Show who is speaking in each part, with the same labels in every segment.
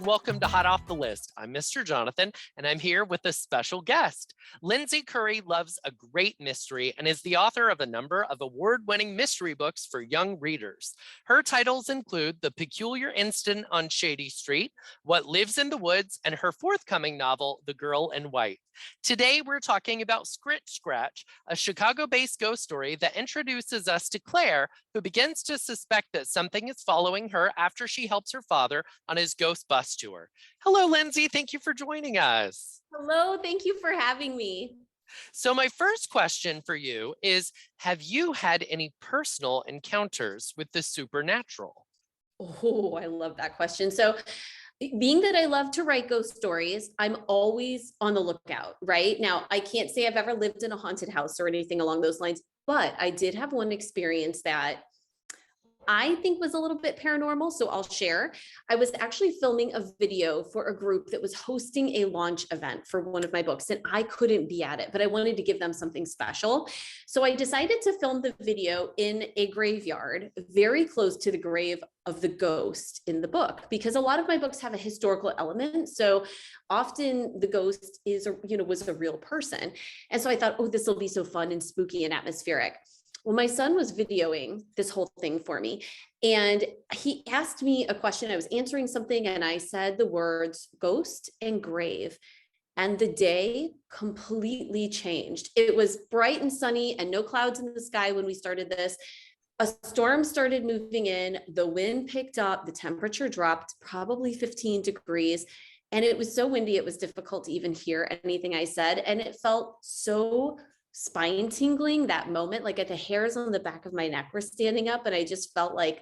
Speaker 1: welcome to Hot Off the List. I'm Mr. Jonathan, and I'm here with a special guest. Lindsay Currie loves a great mystery and is the author of a number of award-winning mystery books for young readers. Her titles include The Peculiar Incident on Shady Street, What Lives in the Woods, and her forthcoming novel, The Girl in White. Today, we're talking about Scratch, a Chicago-based ghost story that introduces us to Claire, who begins to suspect that something is following her after she helps her father on his ghost bus tour. Hello, Lindsay. Thank you for joining us.
Speaker 2: Hello, thank you for having me.
Speaker 1: So my first question for you is, have you had any personal encounters with the supernatural?
Speaker 2: Oh, I love that question. So, being that I love to write ghost stories, I'm always on the lookout, right? Now, I can't say I've ever lived in a haunted house or anything along those lines, but I did have one experience that I think was a little bit paranormal, so I'll share. I was actually filming a video for a group that was hosting a launch event for one of my books, and I couldn't be at it, but I wanted to give them something special. So I decided to film the video in a graveyard very close to the grave of the ghost in the book, because a lot of my books have a historical element. So often the ghost was a real person. And so I thought, oh, this will be so fun and spooky and atmospheric. Well, my son was videoing this whole thing for me, and he asked me a question. I was answering something, and I said the words ghost and grave, and the day completely changed. It was bright and sunny and no clouds in the sky when we started this. A storm started moving in, the wind picked up, the temperature dropped probably 15 degrees, and it was so windy, it was difficult to even hear anything I said, and it felt so spine tingling that moment, like the hairs on the back of my neck were standing up, and I just felt like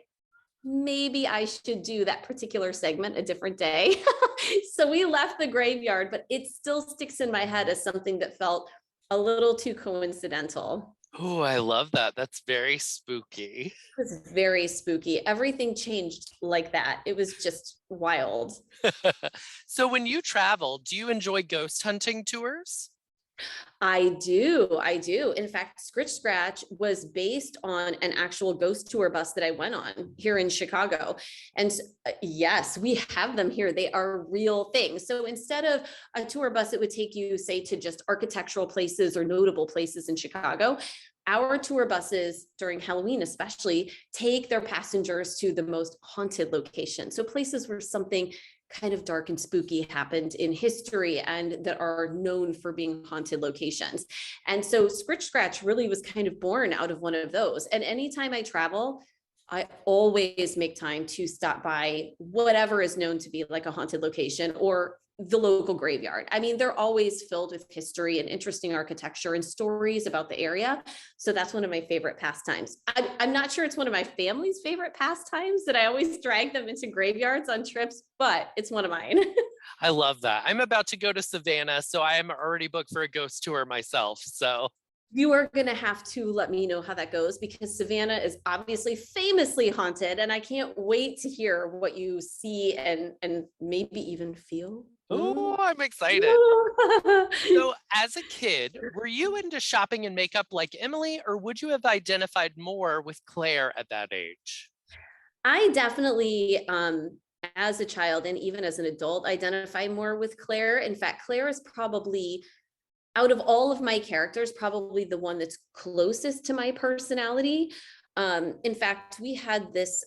Speaker 2: maybe I should do that particular segment a different day. So we left the graveyard, but it still sticks in my head as something that felt a little too coincidental.
Speaker 1: Oh, I love that. That's very spooky.
Speaker 2: It was very spooky. Everything changed like that. It was just wild.
Speaker 1: So when you travel, do you enjoy ghost hunting tours?
Speaker 2: I do. I do. In fact, Scratch was based on an actual ghost tour bus that I went on here in Chicago. And yes, we have them here. They are real things. So instead of a tour bus, it would take you, say, to just architectural places or notable places in Chicago. Our tour buses during Halloween, especially, take their passengers to the most haunted locations. So places where something kind of dark and spooky happened in history and that are known for being haunted locations. And so Scratch really was kind of born out of one of those. And anytime I travel, I always make time to stop by whatever is known to be like a haunted location or the local graveyard. I mean, they're always filled with history and interesting architecture and stories about the area. So that's one of my favorite pastimes. I'm not sure it's one of my family's favorite pastimes that I always drag them into graveyards on trips, but it's one of mine.
Speaker 1: I love that. I'm about to go to Savannah, so I am already booked for a ghost tour myself. So
Speaker 2: You are going to have to let me know how that goes, because Savannah is obviously famously haunted, and I can't wait to hear what you see and maybe even feel.
Speaker 1: oh, I'm excited. So as a kid, were you into shopping and makeup like Emily, or would you have identified more with Claire at that age?
Speaker 2: I definitely, as a child and even as an adult, identify more with Claire. In fact, Claire is probably, out of all of my characters, probably the one that's closest to my personality. In fact, we had this,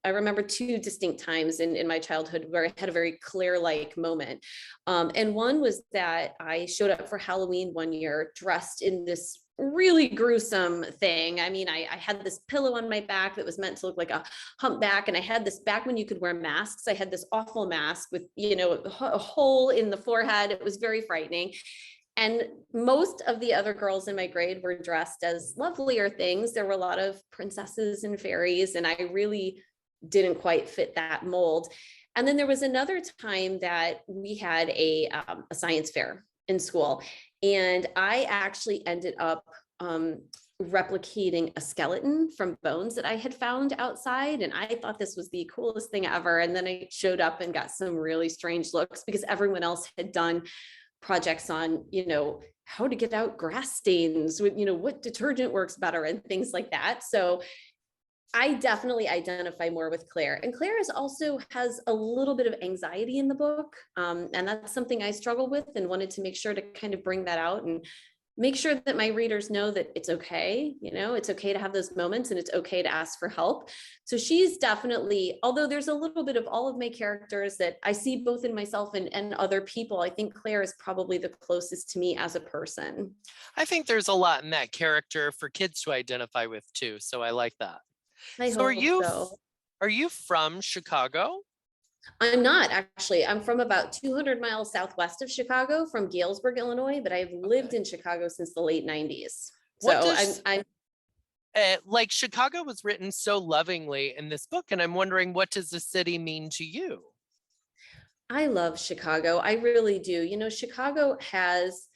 Speaker 2: I remember two distinct times in my childhood where I had a very Claire-like moment. And one was that I showed up for Halloween one year dressed in this really gruesome thing. I mean, I had this pillow on my back that was meant to look like a humpback. And I had this, back when you could wear masks, I had this awful mask with, a hole in the forehead. It was very frightening. And most of the other girls in my grade were dressed as lovelier things. There were a lot of princesses and fairies, and I really didn't quite fit that mold. And then there was another time that we had a science fair in school, and I actually ended up replicating a skeleton from bones that I had found outside. And I thought this was the coolest thing ever. And then I showed up and got some really strange looks because everyone else had done projects on, how to get out grass stains with, what detergent works better and things like that. So I definitely identify more with Claire. And Claire is also has a little bit of anxiety in the book. And that's something I struggle with and wanted to make sure to kind of bring that out and make sure that my readers know that it's okay. It's okay to have those moments and it's okay to ask for help. So she's definitely, although there's a little bit of all of my characters that I see both in myself and other people, I think Claire is probably the closest to me as a person.
Speaker 1: I think there's a lot in that character for kids to identify with too. So I like that.
Speaker 2: I
Speaker 1: So
Speaker 2: hope so.
Speaker 1: are you from Chicago?
Speaker 2: I'm not actually. I'm from about 200 miles southwest of Chicago, from Galesburg, Illinois, but I've lived
Speaker 1: Okay.
Speaker 2: in Chicago since the late 90s.
Speaker 1: What
Speaker 2: So
Speaker 1: does
Speaker 2: I'm
Speaker 1: like Chicago was written so lovingly in this book, and I'm wondering, what does the city mean to you?
Speaker 2: I love Chicago. I really do. Chicago has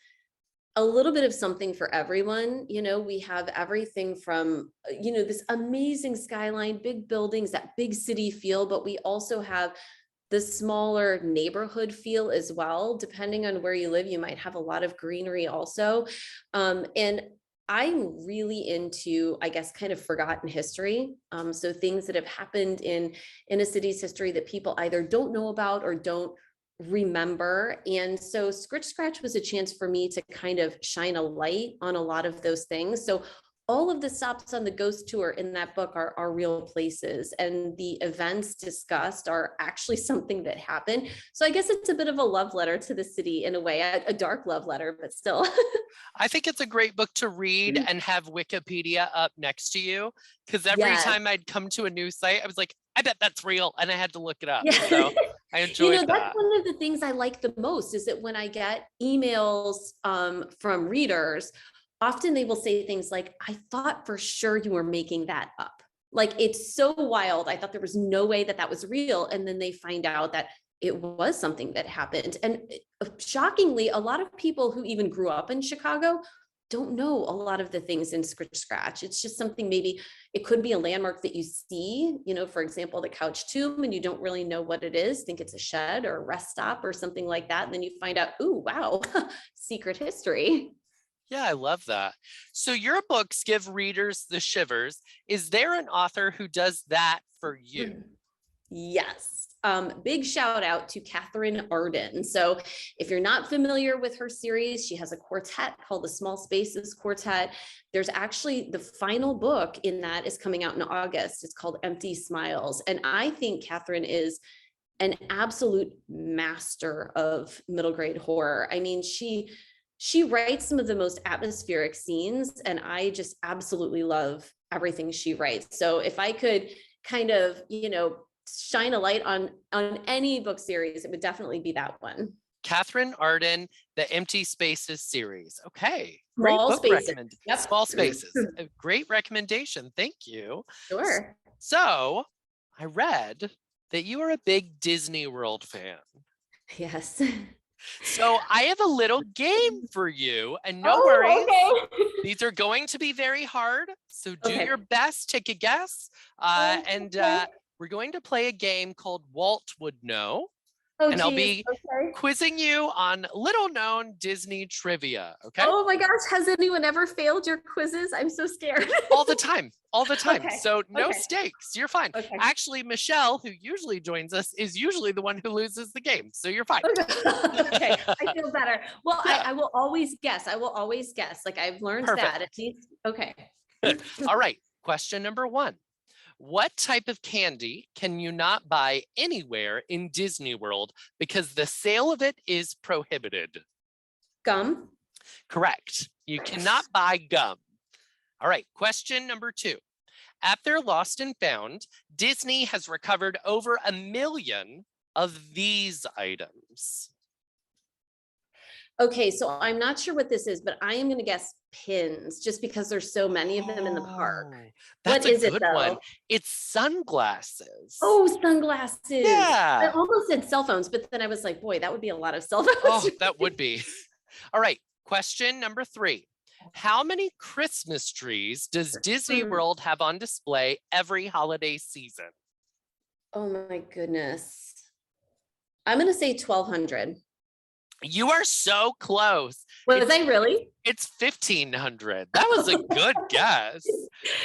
Speaker 2: a little bit of something for everyone. We have everything from, this amazing skyline, big buildings, that big city feel, but we also have the smaller neighborhood feel as well. Depending on where you live, you might have a lot of greenery also. And I'm really into, I guess, kind of forgotten history. So things that have happened in a city's history that people either don't know about or don't remember. And so Scritch Scratch was a chance for me to kind of shine a light on a lot of those things. So all of the stops on the ghost tour in that book are real places, and the events discussed are actually something that happened. So I guess it's a bit of a love letter to the city in a way, a dark love letter, but still.
Speaker 1: I think it's a great book to read and have Wikipedia up next to you, because every
Speaker 2: Yes.
Speaker 1: time I'd come to a new site, I was like, I bet that's real, and I had to look it up.
Speaker 2: Yeah.
Speaker 1: So I enjoyed
Speaker 2: That's
Speaker 1: that.
Speaker 2: one of the things I like the most, is that when I get emails from readers, often they will say things like, I thought for sure you were making that up. Like, it's so wild. I thought there was no way that was real. And then they find out that it was something that happened. And shockingly, a lot of people who even grew up in Chicago don't know a lot of the things in Scritch Scratch. It's just something, maybe it could be a landmark that you see, for example, the Couch Tomb, and you don't really know what it is, think it's a shed or a rest stop or something like that. And then you find out, ooh, wow, secret history.
Speaker 1: Yeah, I love that. So your books give readers the shivers. Is there an author who does that for you?
Speaker 2: Yes. Big shout out to Catherine Arden. So if you're not familiar with her series, she has a quartet called the Small Spaces Quartet. There's actually the final book in that is coming out in August. It's called Empty Smiles. And I think Catherine is an absolute master of middle grade horror. I mean, she writes some of the most atmospheric scenes, and I just absolutely love everything she writes. So if I could kind of, shine a light on any book series, it would definitely be that one.
Speaker 1: Catherine Arden, the Empty Spaces series. Okay, great
Speaker 2: Small
Speaker 1: book
Speaker 2: Spaces.
Speaker 1: recommendation.
Speaker 2: Yep.
Speaker 1: Small Spaces. A great recommendation. Thank you.
Speaker 2: Sure.
Speaker 1: So I read that you are a big Disney World fan.
Speaker 2: Yes.
Speaker 1: So I have a little game for you, and no worries.
Speaker 2: Okay.
Speaker 1: These are going to be very hard. So do
Speaker 2: Okay.
Speaker 1: your best, take a guess. And we're going to play a game called Walt Would Know.
Speaker 2: Oh,
Speaker 1: And I'll
Speaker 2: geez.
Speaker 1: be
Speaker 2: Okay.
Speaker 1: quizzing you on little known Disney trivia. Okay.
Speaker 2: Oh my gosh. Has anyone ever failed your quizzes? I'm so scared.
Speaker 1: All the time. All the time.
Speaker 2: Okay.
Speaker 1: So no
Speaker 2: Okay.
Speaker 1: stakes. You're fine.
Speaker 2: Okay.
Speaker 1: Actually, Michelle, who usually joins us, is usually the one who loses the game. So you're fine.
Speaker 2: Okay. I feel better. Well,
Speaker 1: Yeah.
Speaker 2: I will always guess. Like, I've learned
Speaker 1: Perfect.
Speaker 2: that at least. Okay.
Speaker 1: All right. Question number 1. What type of candy can you not buy anywhere in Disney World because the sale of it is prohibited?
Speaker 2: Gum.
Speaker 1: Correct. You cannot buy gum. All right. Question number 2. At their Lost and Found, Disney has recovered over 1 million of these items.
Speaker 2: Okay, so I'm not sure what this is, but I am going to guess pins, just because there's so many of them in the park.
Speaker 1: That's
Speaker 2: What
Speaker 1: a
Speaker 2: is it,
Speaker 1: good
Speaker 2: though?
Speaker 1: one. It's sunglasses.
Speaker 2: Oh, sunglasses. I
Speaker 1: Yeah.
Speaker 2: almost said cell phones, but then I was like, boy, that would be a lot of cell phones.
Speaker 1: Oh, that would be. All right. Question number 3. How many Christmas trees does Disney World have on display every holiday season?
Speaker 2: Oh my goodness. I'm going to say 1,200.
Speaker 1: You are so close.
Speaker 2: Was I really?
Speaker 1: It's 1,500. That was a good guess.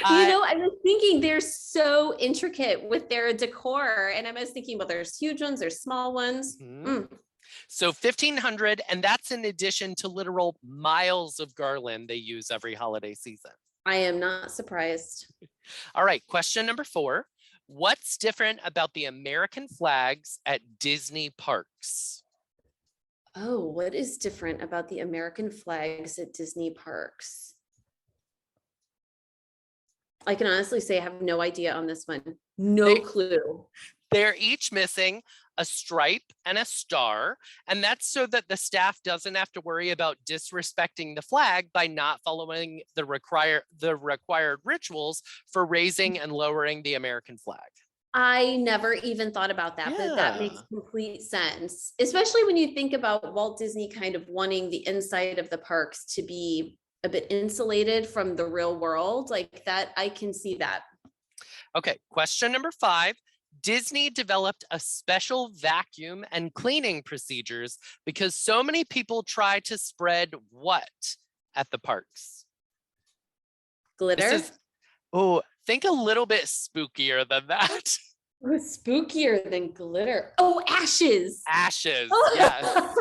Speaker 2: I was thinking they're so intricate with their decor. And I was thinking, well, there's huge ones, there's small ones.
Speaker 1: So 1,500, and that's in addition to literal miles of garland they use every holiday season.
Speaker 2: I am not surprised.
Speaker 1: All right, question number 4. What's different about the American flags at Disney parks?
Speaker 2: Oh, what is different about the American flags at Disney parks? I can honestly say I have no idea on this one. No clue.
Speaker 1: They're each missing a stripe and a star, and that's so that the staff doesn't have to worry about disrespecting the flag by not following the required rituals for raising and lowering the American flag.
Speaker 2: I never even thought about that, but that makes complete sense, especially when you think about Walt Disney kind of wanting the inside of the parks to be a bit insulated from the real world like that. I can see that.
Speaker 1: Okay, question number 5. Disney developed a special vacuum and cleaning procedures because so many people try to spread what at the parks?
Speaker 2: Glitter?
Speaker 1: Think a little bit spookier than that.
Speaker 2: Spookier than glitter. Oh, ashes.
Speaker 1: Ashes, yes.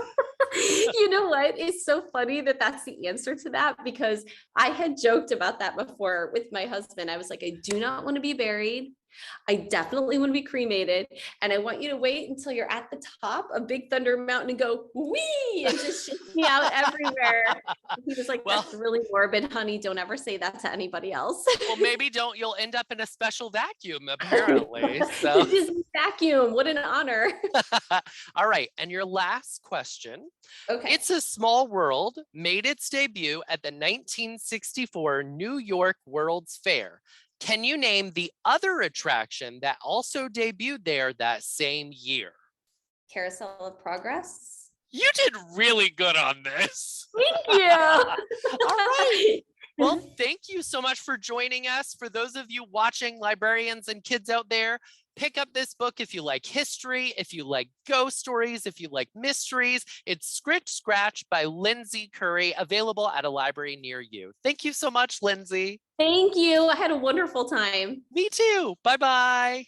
Speaker 2: You know what? It's so funny that that's the answer to that, because I had joked about that before with my husband. I was like, I do not want to be buried. I definitely want to be cremated. And I want you to wait until you're at the top of Big Thunder Mountain and go, wee, and just shake me out everywhere. He was like, that's really morbid, honey. Don't ever say that to anybody else.
Speaker 1: Well, maybe don't. You'll end up in a special vacuum, apparently. So.
Speaker 2: The Disney vacuum. What an honor.
Speaker 1: All right. And your last question.
Speaker 2: Okay.
Speaker 1: It's a Small World made its debut at the 1964 New York World's Fair. Can you name the other attraction that also debuted there that same year?
Speaker 2: Carousel of Progress.
Speaker 1: You did really good on this.
Speaker 2: Thank you.
Speaker 1: All right. Well, thank you so much for joining us. For those of you watching, librarians and kids out there, pick up this book if you like history, if you like ghost stories, if you like mysteries. It's Scritch Scratch by Lindsay Currie, available at a library near you. Thank you so much, Lindsay.
Speaker 2: Thank you. I had a wonderful time.
Speaker 1: Me too. Bye-bye.